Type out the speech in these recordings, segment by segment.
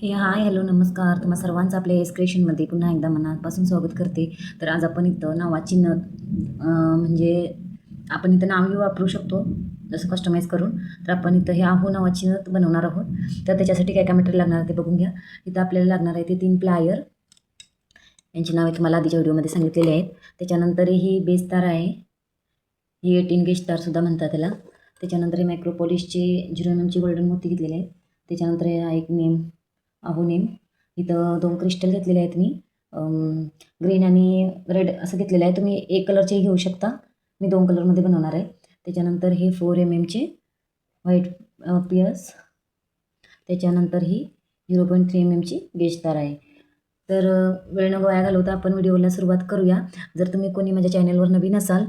Hi hello नमस्कार. तुम्हा सर्वांचं आपल्या एस क्रिएशनमध्ये पुन्हा एकदा मनापासून स्वागत करते. तर आज आपण इथं नावाची नथ म्हणजे आपण इथं नावही वापरू शकतो जसं कस्टमाइज करून. तर आपण इथं हे आहो नावाची नथ बनवणार आहोत. तर त्याच्यासाठी काय काय मटेरियल लागणार आहे ते बघून घ्या. इथं आपल्याला लागणार आहे ते 3 प्लायर, यांची नावे तुम्हाला आधीच्या व्हिडिओमध्ये सांगितलेली आहेत. त्याच्यानंतर ही बेस तार आहे, ही 18 गेज तारसुद्धा म्हणतात त्याला. त्याच्यानंतर हे मायक्रोपॉलिशचे 0 mm ची गोल्डन मोती घेतलेले आहेत. त्याच्यानंतर हा एक नेम आहो नेम. इथं 2 क्रिस्टल घेतलेले आहेत मी, ग्रीन आणि रेड असं घेतलेलं आहे. तुम्ही एक कलरचेही घेऊ शकता, मी 2 कलरमध्ये बनवणार आहे. त्याच्यानंतर हे 4 mm चे व्हाईट पियर्स. त्याच्यानंतर ही 0.3 mm ची गेज तार आहे. तर वेळ न वाया घालवता आपण व्हिडिओला सुरुवात करूया. जर तुम्ही कोणी माझ्या चॅनलवर नवीन असाल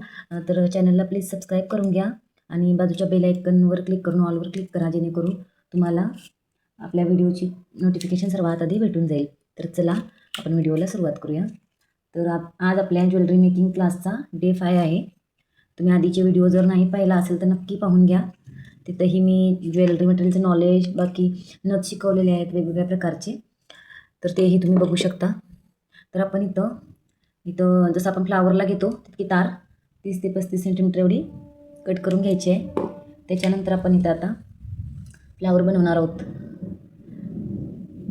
तर चॅनलला प्लीज सबस्क्राईब करून घ्या आणि बाजूच्या बेल आयकनवर क्लिक करून ऑलवर क्लिक करा, जेणेकरून तुम्हाला आपल्या व्हिडिओची नोटिफिकेशन सर्वात आधी भेटून जाईल. तर चला आपण व्हिडिओला सुरुवात करूया. तर आज आपल्या ज्वेलरी मेकिंग क्लासचा डे 5 आहे. तुम्ही आधीचे व्हिडिओ जर नाही पाहिला असेल तर नक्की पाहून घ्या. तिथंही मी ज्वेलरी मटेरियलचं नॉलेज, बाकी नथ शिकवलेले आहेत वेगवेगळ्या प्रकारचे, तर तेही तुम्ही बघू शकता. तर आपण इथं इथं जसं आपण फ्लावरला घेतो तितकी तार 30 ते 35 सेंटीमीटर एवढी कट करून घ्यायची आहे. त्याच्यानंतर आपण इथं आता फ्लावर बनवणार आहोत.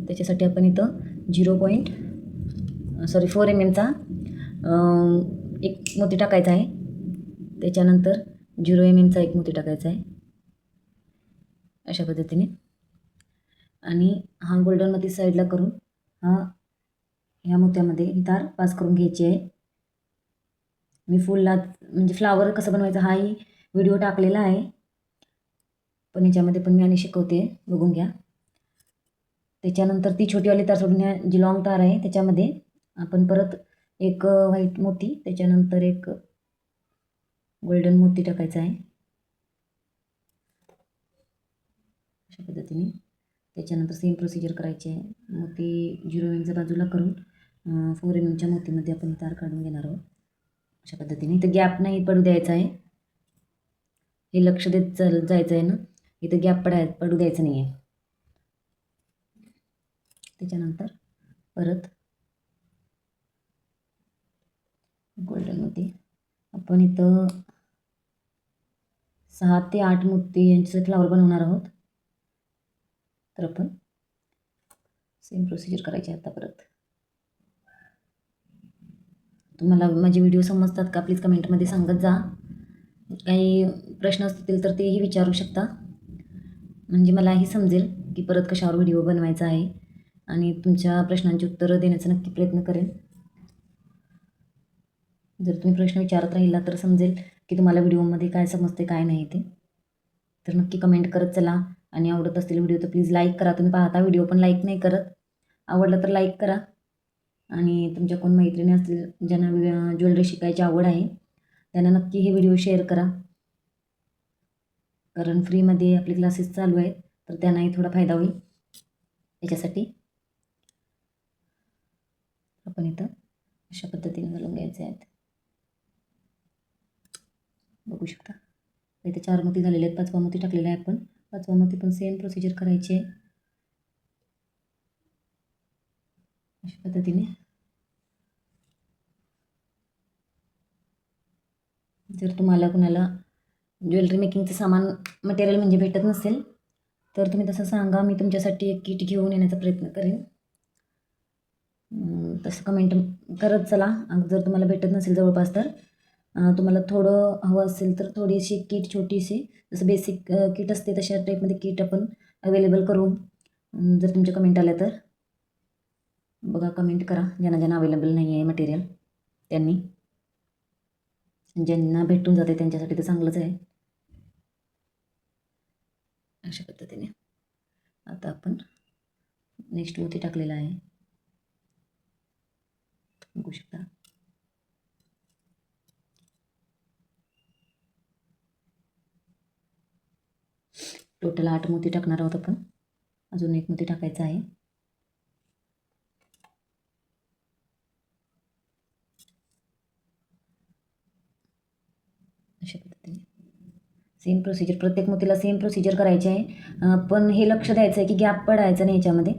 त्याच्यासाठी आपण इथं 4 mm चा एक मोती टाकायचा आहे. त्याच्यानंतर 0 mm चा एक मोती टाकायचा आहे अशा पद्धतीने. आणि हा गोल्डन मोती साईडला करून ह्या मोत्यामध्ये ही तार पास करून घ्यायची आहे. मी फुलला म्हणजे फ्लावर कसं बनवायचं हाही व्हिडिओ टाकलेला आहे, पण याच्यामध्ये पण मी आणि शिकवते, बघून घ्या. त्याच्यानंतर ती छोटीवाली तार सोडून जी लॉंग तार आहे त्याच्यामध्ये आपण परत एक व्हाईट मोती, त्याच्यानंतर एक गोल्डन मोती टाकायचा आहे अशा पद्धतीने. त्याच्यानंतर सेम प्रोसिजर करायची आहे. मोती 0 mm बाजूला करून 4 mm च्या मोतीमध्ये आपण तार काढून घेणार आहोत अशा पद्धतीने. इथं गॅप नाही पडू द्यायचा आहे, हे लक्ष देत जायचं आहे ना, इथं गॅप पडू द्यायचं नाही आहे. त्याच्यानंतर परत गोल्डन मोती आपण इथं 6 ते 8 मोती यांचे फ्लावर बनवणार आहोत. तर आपण सेम प्रोसिजर करायची आता परत. तुम्हाला माझे व्हिडिओ समजतात का प्लीज कमेंटमध्ये सांगत जा. काही प्रश्न असतील तर तेही विचारू शकता, म्हणजे मलाही समजेल की परत कशावर व्हिडिओ बनवायचा आहे, आणि तुमच्या प्रश्नांची उत्तरं देण्याचा नक्की प्रयत्न करेन. जर तुम्ही प्रश्न विचारत राहिला तर समजेल की तुम्हाला व्हिडिओमध्ये काय समजते काय नाही ते. तर नक्की कमेंट करत चला, आणि आवडत असतील व्हिडिओ तर प्लीज लाईक करा. तुम्ही पाहता व्हिडिओ पण लाईक नाही करत. आवडलं तर लाईक करा, आणि तुमच्या कोण मैत्रिणी असतील ज्यांना ज्वेलरी शिकायची आवड आहे त्यांना नक्की हे व्हिडिओ शेअर करा, कारण फ्रीमध्ये आपले क्लासेस चालू आहेत, तर त्यांनाही थोडा फायदा होईल. याच्यासाठी आपण इथं अशा पद्धतीने घालून घ्यायचे आहेत, बघू शकता. इथे 4 मोती झालेले आहेत, 5वा मोती टाकलेला आहे आपण. 5वा मोती पण सेम प्रोसिजर करायची आहे अशा पद्धतीने. जर तुम्हाला कुणाला ज्वेलरी मेकिंगचं सामान मटेरियल म्हणजे भेटत नसेल तर तुम्ही तसं सांगा, मी तुमच्यासाठी एक किट घेऊन येण्याचा प्रयत्न करेन. तसं कमेंट करत चला. जर तुम्हाला भेटत नसेल जवळपास तर तुम्हाला थोडं हवं असेल तर थोडीशी किट, छोटीशी जसं बेसिक किट असते तशा टाईपमध्ये किट आपण अवेलेबल करू. जर तुमच्या कमेंट आल्या तर बघा, कमेंट करा. ज्यांना ज्यांना अवेलेबल नाही आहे मटेरियल त्यांनी, ज्यांना भेटून जाते त्यांच्यासाठी तर चांगलंच आहे. अशा पद्धतीने आता आपण नेक्स्ट मोती टाकलेला आहे, बघू शकता. टोटल 8 मोती टाकणार आहोत आपण. अजून एक मोती टाकायचा आहे. अशा पद्धतीने सेम प्रोसिजर, प्रत्येक मोतीला सेम प्रोसिजर करायची आहे. पण हे लक्ष द्यायचं आहे की गॅप पडायचं नाही याच्यामध्ये.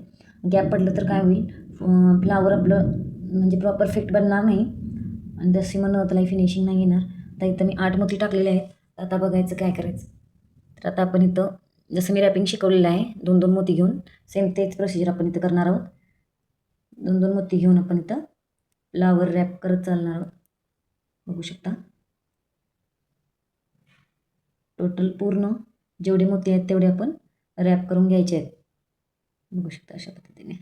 गॅप पडलं तर काय होईल, फ्लावर आपलं म्हणजे प्रॉपर फिट बनणार नाही आणि तशी म्हणून त्याला फिनिशिंग नाही येणार. तर इथं मी 8 मोती टाकलेले आहेत. आता बघायचं काय करायचं. तर आता आपण इथं जसं मी रॅपिंग शिकवलेलं आहे 2-2 मोती घेऊन सेम तेच प्रोसिजर आपण इथं करणार आहोत. 2-2 मोती घेऊन आपण इथं फ्लावर रॅप करत चालणार आहोत. बघू शकता टोटल पूर्ण जेवढे मोती आहेत तेवढे आपण रॅप करून घ्यायचे आहेत. बघू शकता अशा पद्धतीने.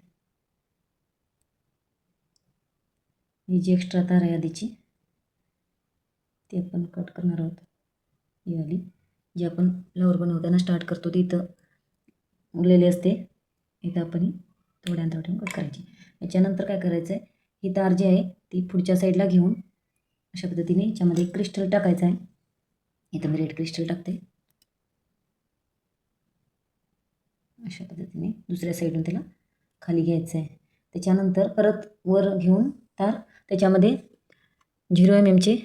ही जी एक्स्ट्रा तार आहे आधीची ती आपण कट करणार आहोत. ही वाली जी आपण फ्लावर बनवताना स्टार्ट करतो ती इथं उरलेली असते, इथं आपण थोड्या अंतरावर ठेवून कट करायची. याच्यानंतर काय करायचं आहे, ही तार जी आहे ती पुढच्या साईडला घेऊन अशा पद्धतीने याच्यामध्ये एक क्रिस्टल टाकायचं आहे. इथं मी रेड क्रिस्टल टाकते. अशा पद्धतीने दुसऱ्या साईडून त्याला खाली घ्यायचं आहे. त्याच्यानंतर परत वर घेऊन तार त्याच्यामध्ये 0 mm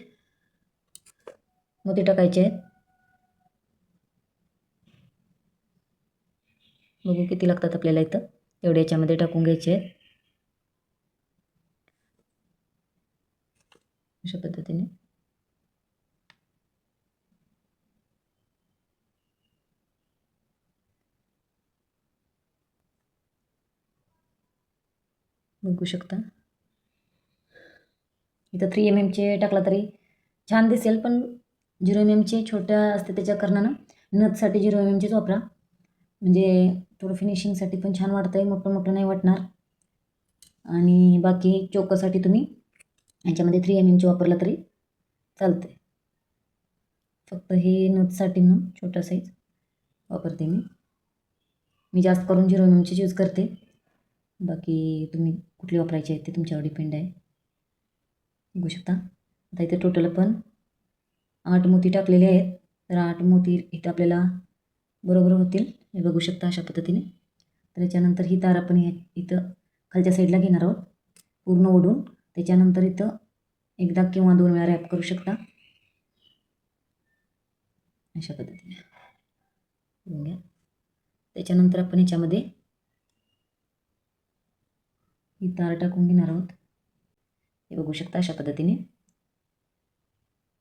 मोती टाकायचे आहेत. बघू किती लागतात आपल्याला इथं, तेवढे याच्यामध्ये टाकून घ्यायचे आहेत. अशा पद्धतीने बघू शकता. इथं 3 mm टाकला तरी छान दिसेल, पण 0 mm छोट्या असते त्याच्या कारणानं नथसाठी 0 mm वापरा, म्हणजे थोडं फिनिशिंगसाठी पण छान वाटतं आहे, मोठं मोठं नाही वाटणार. आणि बाकी चोकोसाठी तुम्ही याच्यामध्ये 3 mm वापरला तरी चालते. फक्त हे नथसाठी म्हणून छोटा साईज वापरते मी जास्त करून 0 mm यूज करते. बाकी तुम्ही कुठली वापरायची आहे ते तुमच्यावर डिपेंड आहे. बघू शकता आता इथे टोटल आपण 8 मोती टाकलेले आहेत. तर 8 मोती इथं आपल्याला बरोबर होतील, हे बघू शकता अशा पद्धतीने. तर त्याच्यानंतर ही तार आपण इथं खालच्या साईडला घेणार आहोत पूर्ण ओढून. त्याच्यानंतर इथं एकदा किंवा 2 वेळा रॅप करू शकता अशा पद्धतीने. बघून घ्या. त्याच्यानंतर आपण याच्यामध्ये ही तार टाकून घेणार आहोत. हे बघू शकता अशा पद्धतीने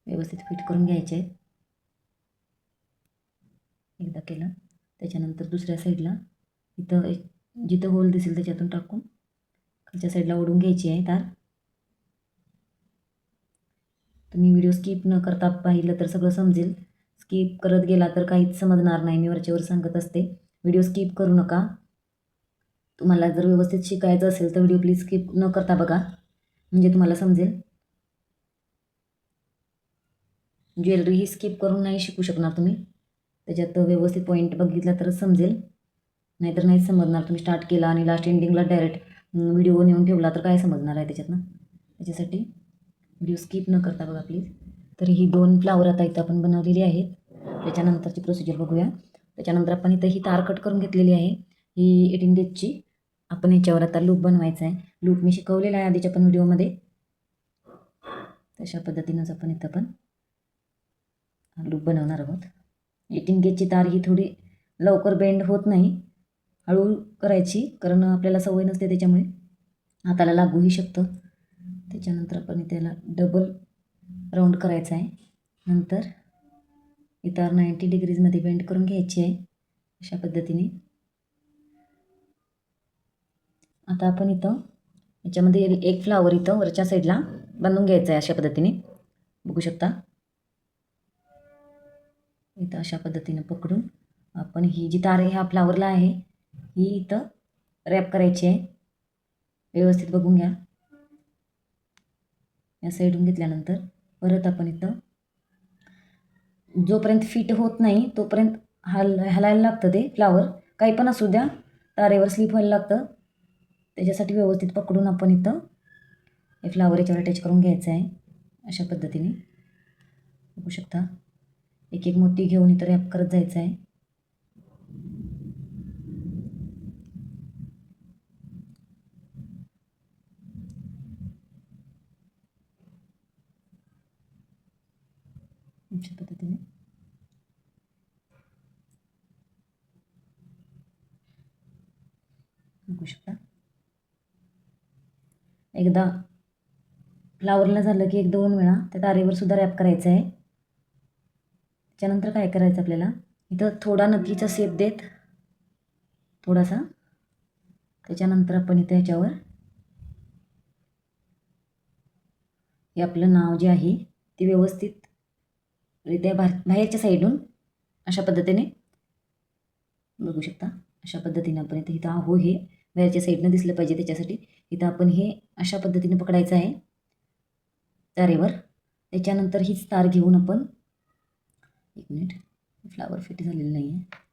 व्यवस्थित फिट करून घ्यायचे आहेत. एकदा केलं त्याच्यानंतर दुसऱ्या साईडला इथं जिथं होल दिसेल त्याच्यातून टाकून खालच्या साईडला ओढून घ्यायची आहे तार. तुम्ही व्हिडिओ स्किप न करता पाहिलं तर सगळं समजेल. स्किप करत गेला तर काहीच समजणार नाही. मी वरच्यावर सांगत असते, व्हिडिओ स्किप करू नका. तुम्हाला जर व्यवस्थित शिकायचं असेल तर व्हिडिओ प्लीज स्किप न करता बघा, म्हणजे तुम्हाला समजेल. ज्वेलरी ही स्किप करून नाही शिकू शकणार तुम्ही, त्याच्यात व्यवस्थित पॉईंट बघितला तरच समजेल, नाहीतर नाहीच समजणार. तुम्ही स्टार्ट केला आणि लास्ट एंडिंगला डायरेक्ट व्हिडिओ नेऊन ठेवला तर काय समजणार आहे त्याच्यातनं. त्याच्यासाठी व्हिडिओ स्किप न करता बघा प्लीज. तर ही 2 फ्लावर आता इथं आपण बनवलेली आहेत. त्याच्यानंतरची प्रोसिजर बघूया. त्याच्यानंतर आपण इथं ही तार कट करून घेतलेली आहे, ही 18 गेजची. आपण याच्यावर आता लूप बनवायचा आहे. लूप मी शिकवलेला आहे आधीच्या पण व्हिडिओमध्ये. तशा पद्धतीनंच आपण इथं पण लूप बनवणार आहोत. 18 गेजची तार ही थोडी लवकर बेंड होत नाही, हळू करायची, कारण आपल्याला सवय नसते त्याच्यामुळे हाताला लागूही शकतं. त्याच्यानंतर आपण त्याला डबल राऊंड करायचा आहे. नंतर ही तार 90 डिग्रीजमध्ये बेंड करून घ्यायची आहे अशा पद्धतीने. आता आपण इथं याच्यामध्ये एक फ्लावर इथं वरच्या साईडला बांधून घ्यायचं आहे अशा पद्धतीने. बघू शकता इथं अशा पद्धतीने पकडून आपण ही जी तार ह्या फ्लावरला आहे ही इथं रॅप करायची आहे. व्यवस्थित बघून घ्या. या साईडून घेतल्यानंतर परत आपण इथं जोपर्यंत फिट होत नाही तोपर्यंत हलायला लागतं ते फ्लावर, काही पण असू द्या, तारेवर स्लिप व्हायला लागतं. त्याच्यासाठी व्यवस्थित पकडून आपण इथं हे फ्लावर याच्यावर अटॅच करून घ्यायचं आहे अशा पद्धतीने. बघू शकता एक एक मोती घेऊन इथं रॅप करत जायचं आहे. अशा पद्धतीने बघू शकता. एकदा फ्लावरला झालं की 1-2 वेळा त्या तारेवर सुद्धा रॅप करायचं आहे. त्याच्यानंतर काय करायचं आपल्याला, इथं थोडा नथीचा शेप देत थोडासा, त्याच्यानंतर आपण इथं याच्यावर हे आपलं नाव जे आहे ते व्यवस्थितरित्या बाहेरच्या साईडून अशा पद्धतीने बघू शकता. अशा पद्धतीने आपण इथं आहो हे बाहेरच्या साईडनं दिसलं पाहिजे, त्याच्यासाठी इथं आपण हे अशा पद्धतीने पकडायचं आहे तारेवर. त्याच्यानंतर हीच तार घेऊन आपण, एक मिनिट, फ्लावर फिट झालेलं नाही आहे.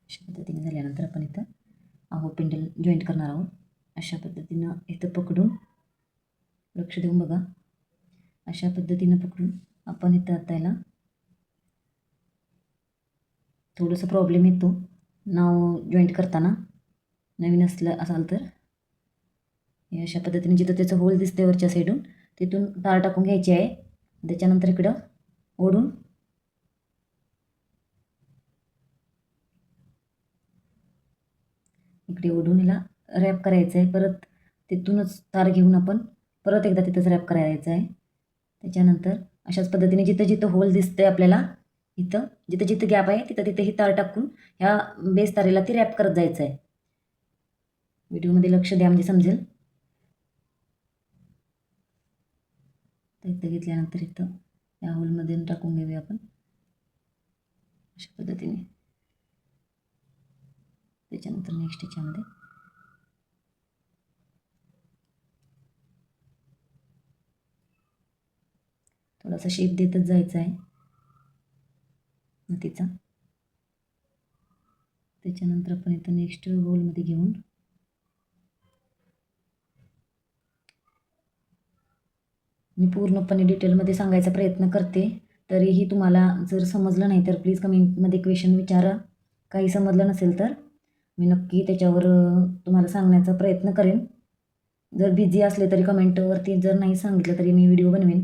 अशा पद्धतीने झाल्यानंतर आपण इथं आहो पेंडल जॉईंट करणार आहोत. अशा पद्धतीनं इथं पकडून, लक्ष देऊन बघा, अशा पद्धतीनं पकडून आपण इथं आता याला थोडंसं प्रॉब्लेम येतो नाव जॉईंट करताना, नवीन असाल तर हे अशा पद्धतीने जिथं त्याचं होल दिसते वरच्या साईडून तिथून तार टाकून घ्यायची आहे. त्याच्यानंतर इकडं ओढून इकडे ओढून हिला रॅप करायचं आहे. परत तिथूनच तार घेऊन आपण परत एकदा तिथंच रॅप करायचं आहे. त्याच्यानंतर अशाच पद्धतीने जिथं जिथं होल दिसतंय आपल्याला, इथं जिथं जिथं गॅप आहे तिथं तिथं ही तार टाकून ह्या बेस तारेला ती रॅप करत जायचं आहे. व्हिडिओमध्ये लक्ष द्या म्हणजे समजेल. इथं घेतल्यानंतर इथं या होलमध्ये टाकून घेऊया आपण अशा पद्धतीने. त्याच्यानंतर नेक्स्ट याच्यामध्ये थोडासा शेप देतच जायचा आहे नथीचा. त्याच्यानंतर आपण इथं नेक्स्ट होलमध्ये घेऊन मी पूर्णपणे डिटेलमध्ये सांगायचा प्रयत्न करते, तरीही तुम्हाला जर समजलं नाही तर प्लीज कमेंटमध्ये क्वेश्चन विचारा. काही समजलं नसेल तर मी नक्की त्याच्यावर तुम्हाला सांगण्याचा प्रयत्न करेन. जर बिझी असले तरी कमेंटवरती जर नाही सांगितलं तरी मी व्हिडिओ बनवेन,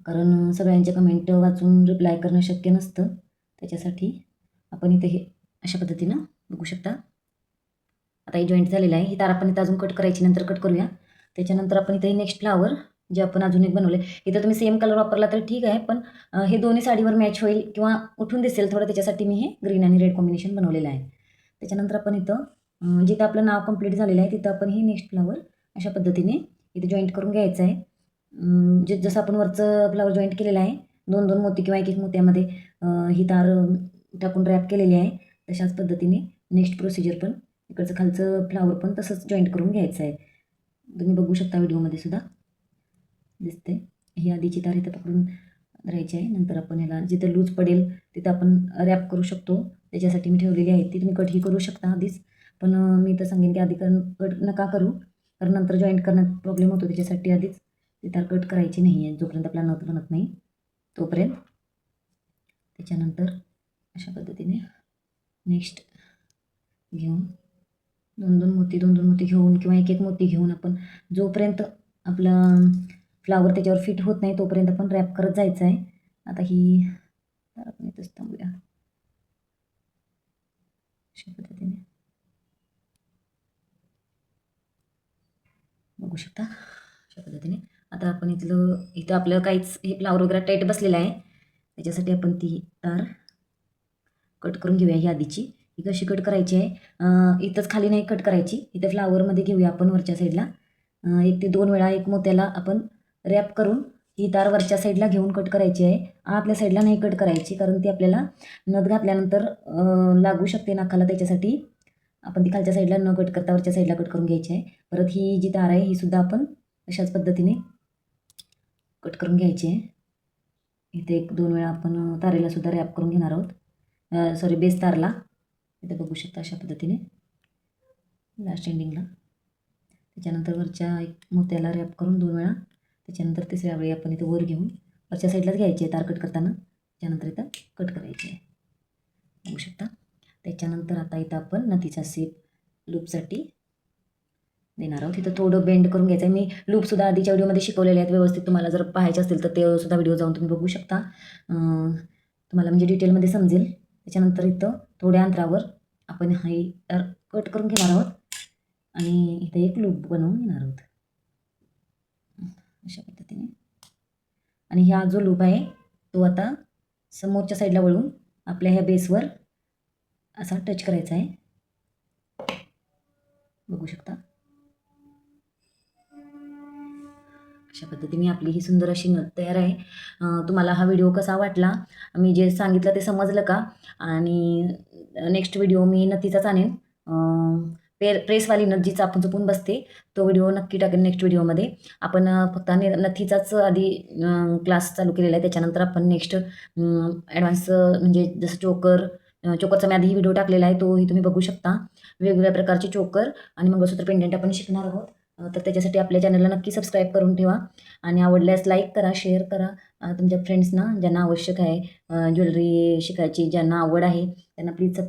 कारण सगळ्यांचे कमेंट वाचून रिप्लाय करणं शक्य नसतं. त्याच्यासाठी आपण इथे हे अशा पद्धतीनं बघू शकता. आता हे जॉईंट झालेलं आहे. ही तार आपण इथं अजून कट करायची, नंतर कट करूया. त्याच्यानंतर आपण इथे नेक्स्ट फ्लावर जे आपण अजून एक बनवले, इथं तुम्ही सेम कलर वापरला तर ठीक आहे, पण हे दोन्ही साडीवर मॅच होईल किंवा उठून दिसेल थोडं, त्याच्यासाठी मी हे ग्रीन आणि रेड कॉम्बिनेशन बनवलेलं आहे. त्याच्यानंतर आपण इथं जिथं आपलं नाव कंप्लीट झालेलं आहे तिथं आपण ही नेक्स्ट फ्लावर अशा पद्धतीने इथे जॉईंट करून घ्यायचं आहे. जसं आपण वरचं फ्लावर जॉईंट केलेलं आहे 2-2 मोती किंवा 1-1 मोत्यामध्ये ही तार टाकून रॅप केलेली आहे, तशाच पद्धतीने नेक्स्ट प्रोसिजर पण इकडचं खालचं फ्लावर पण तसंच जॉईंट करून घ्यायचं आहे. तुम्ही बघू शकता व्हिडिओमध्ये सुद्धा दिसते. ही आधीची तार इथं पकडून धरायची आहे. नंतर आपण याला जिथं लूज पडेल तिथं आपण रॅप करू शकतो, त्याच्यासाठी मी ठेवलेली आहे ती. तुम्ही कटही करू शकता आधीच, पण मी तर सांगेन की आधी कट नका करू, कारण नंतर जॉईंट करण्यात प्रॉब्लेम होतो. त्याच्यासाठी आधीच ती तार कट करायची नाही आहे जोपर्यंत आपला नथ बनत नाही तोपर्यंत. त्याच्यानंतर अशा पद्धतीने नेक्स्ट घेऊन 2-2 मोती घेऊन किंवा 1-1 मोती घेऊन आपण जोपर्यंत आपला फ्लावर त्याच्यावर फिट होत नाही तोपर्यंत आपण रॅप करत जायचं आहे. आता ही तार आपण इथंच थांबूया अशा पद्धतीने बघू शकता. अशा पद्धतीने आता आपण इथं आपलं काहीच हे फ्लावर वगैरे टाईट बसलेलं आहे, त्याच्यासाठी आपण ती तार कट करून घेऊया. ही आधीची ही कशी कट करायची आहे, इथंच खाली नाही कट करायची, इथं फ्लावरमध्ये घेऊया आपण वरच्या साईडला 1 ते 2 वेळा एक मोत्याला आपण रॅप करून ही तार वरच्या साईडला घेऊन कट करायची आहे. आतल्या साईडला नाही कट करायची, कारण ती आपल्याला नथ घातल्यानंतर लागू शकते नाकाला. त्याच्यासाठी आपण ती खालच्या साईडला न कट करता वरच्या साईडला कट करून घ्यायची आहे. परत ही जी तार आहे ही सुद्धा आपण अशाच पद्धतीने कट करून घ्यायची आहे. इथे 1-2 वेळा आपण तारेला सुद्धा रॅप करून घेणार आहोत, सॉरी बेस तारला. इथे बघू शकता अशा पद्धतीने लास्ट एंडिंगला. त्याच्यानंतर वरच्या एक मोत्याला रॅप करून 2 वेळा, त्याच्यानंतर तिसऱ्या वेळी आपण इथं वर घेऊन वरच्या साईडलाच घ्यायची आहे तार कट करताना, त्याच्यानंतर इथं कट करायची आहे बघू शकता. त्याच्यानंतर आता इथं आपण नथीचा शेप लूपसाठी देणार आहोत. इथं थोडं बेंड करून घ्यायचं आहे. मी लूपसुद्धा आधीच्या व्हिडिओमध्ये शिकवलेले आहेत व्यवस्थित. तुम्हाला जर पाहायचे असतील तर ते सुद्धा व्हिडिओ जाऊन तुम्ही बघू शकता. तुम्हाला म्हणजे डिटेलमध्ये समजेल. त्याच्यानंतर इथं थोड्या अंतरावर आपण हे कट करून घेणार आहोत आणि इथं एक लूप बनवून घेणार आहोत अशा पद्धतीने. आणि हा जो लूप आहे तो आता समोरच्या साईडला वळून आपल्या ह्या बेसवर असा टच करायचा आहे. बघू शकता अशा पद्धतीने आपली ही सुंदर अशी नथ तयार आहे. तुम्हाला हा व्हिडिओ कसा वाटला, मी जे सांगितलं ते समजलं का? आणि नेक्स्ट व्हिडिओ मी नथीचाच आणेन. प्रेसवाली नथ जी चापून चुपून बसते तो व्हिडिओ नक्की टाकेन नेक्स्ट व्हिडिओमध्ये. आपण फक्त नथीचाच आधी क्लास चालू केलेला आहे. त्याच्यानंतर आपण नेक्स्ट ॲडव्हान्स म्हणजे जसं चोकरचा मी आधी व्हिडिओ टाकलेला आहे, तोही तुम्ही बघू शकता. वेगवेगळ्या प्रकारचे चोकर आणि मंगळसूत्र पेंडंट आपण शिकणार आहोत. तर त्याच्यासाठी आपल्या चॅनलला नक्की सबस्क्राईब करून ठेवा आणि आवडल्यास लाईक करा, शेअर करा तुमच्या फ्रेंड्सना ज्यांना आवश्यक आहे ज्वेलरी शिकायची, ज्यांना आवड आहे त्यांना प्लीज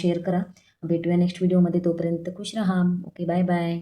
शेअर करा. भेटूया नेक्स्ट व्हिडिओमध्ये. तोपर्यंत खुश राहा. Okay, bye bye.